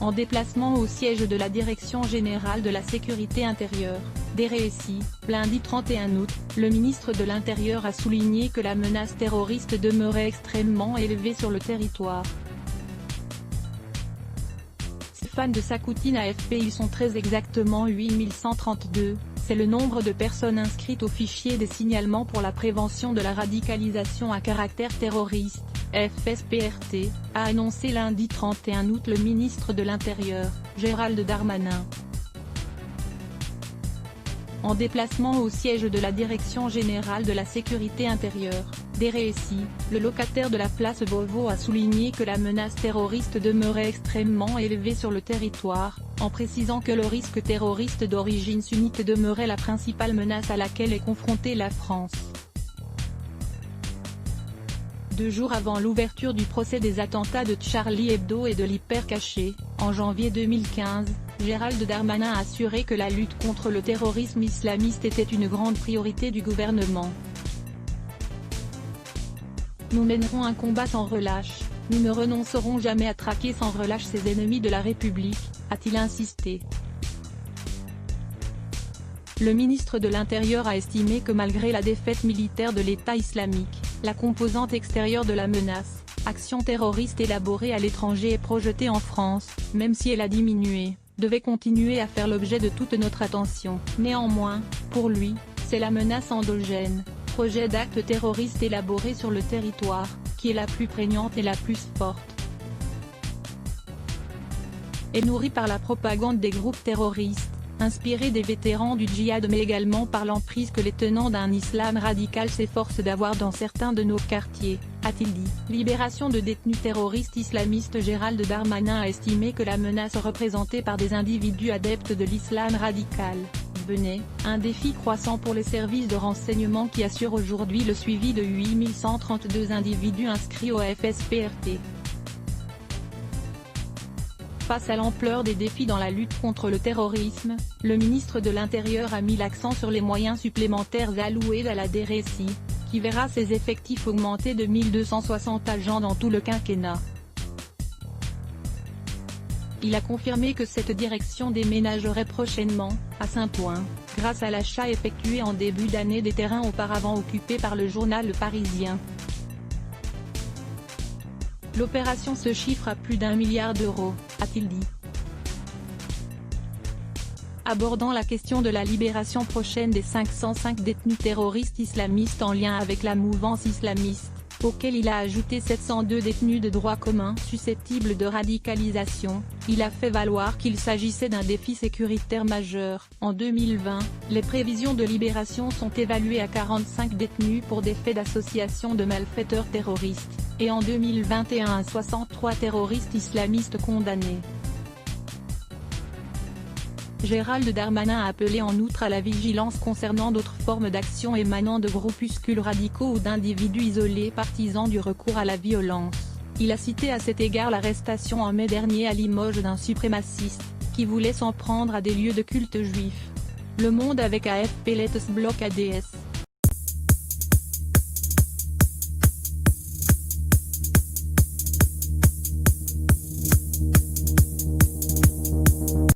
En déplacement au siège de la Direction générale de la sécurité intérieure, DGSI, lundi 31 août, le ministre de l'Intérieur a souligné que la menace terroriste demeurait extrêmement élevée sur le territoire. Ces fans de Sakhoutine AFP, ils sont très exactement 8132, c'est le nombre de personnes inscrites au fichier des signalements pour la prévention de la radicalisation à caractère terroriste, FSPRT, a annoncé lundi 31 août le ministre de l'Intérieur, Gérald Darmanin. En déplacement au siège de la Direction générale de la sécurité intérieure, DGSI, le locataire de la place Beauvau a souligné que la menace terroriste demeurait extrêmement élevée sur le territoire, en précisant que le risque terroriste d'origine sunnite demeurait la principale menace à laquelle est confrontée la France. 2 jours avant l'ouverture du procès des attentats de Charlie Hebdo et de l'Hypercacher, en janvier 2015, Gérald Darmanin a assuré que la lutte contre le terrorisme islamiste était une grande priorité du gouvernement. Nous mènerons un combat sans relâche, nous ne renoncerons jamais à traquer sans relâche ces ennemis de la République, a-t-il insisté. Le ministre de l'Intérieur a estimé que malgré la défaite militaire de l'État islamique, la composante extérieure de la menace, action terroriste élaborée à l'étranger et projetée en France, même si elle a diminué, devait continuer à faire l'objet de toute notre attention. Néanmoins, pour lui, c'est la menace endogène, projet d'actes terroristes élaborés sur le territoire, qui est la plus prégnante et la plus forte. Et nourrie par la propagande des groupes terroristes, inspirée des vétérans du djihad mais également par l'emprise que les tenants d'un islam radical s'efforcent d'avoir dans certains de nos quartiers, a-t-il dit. Libération de détenus terroristes islamistes. Gérald Darmanin a estimé que la menace représentée par des individus adeptes de l'islam radical devenait un défi croissant pour les services de renseignement qui assurent aujourd'hui le suivi de 8132 individus inscrits au FSPRT. Face à l'ampleur des défis dans la lutte contre le terrorisme, le ministre de l'Intérieur a mis l'accent sur les moyens supplémentaires alloués à la DGSI, qui verra ses effectifs augmenter de 1260 agents dans tout le quinquennat. Il a confirmé que cette direction déménagerait prochainement, à Saint-Ouen, grâce à l'achat effectué en début d'année des terrains auparavant occupés par le journal Le Parisien. L'opération se chiffre à plus d'1 milliard d'euros, a-t-il dit. Abordant la question de la libération prochaine des 505 détenus terroristes islamistes en lien avec la mouvance islamiste, auquel il a ajouté 702 détenus de droit commun susceptibles de radicalisation, il a fait valoir qu'il s'agissait d'un défi sécuritaire majeur. En 2020, les prévisions de libération sont évaluées à 45 détenus pour des faits d'association de malfaiteurs terroristes, et en 2021 à 63 terroristes islamistes condamnés. Gérald Darmanin a appelé en outre à la vigilance concernant d'autres formes d'action émanant de groupuscules radicaux ou d'individus isolés partisans du recours à la violence. Il a cité à cet égard l'arrestation en mai dernier à Limoges d'un suprémaciste, qui voulait s'en prendre à des lieux de culte juifs. Le Monde avec AFP Let's Block ADS.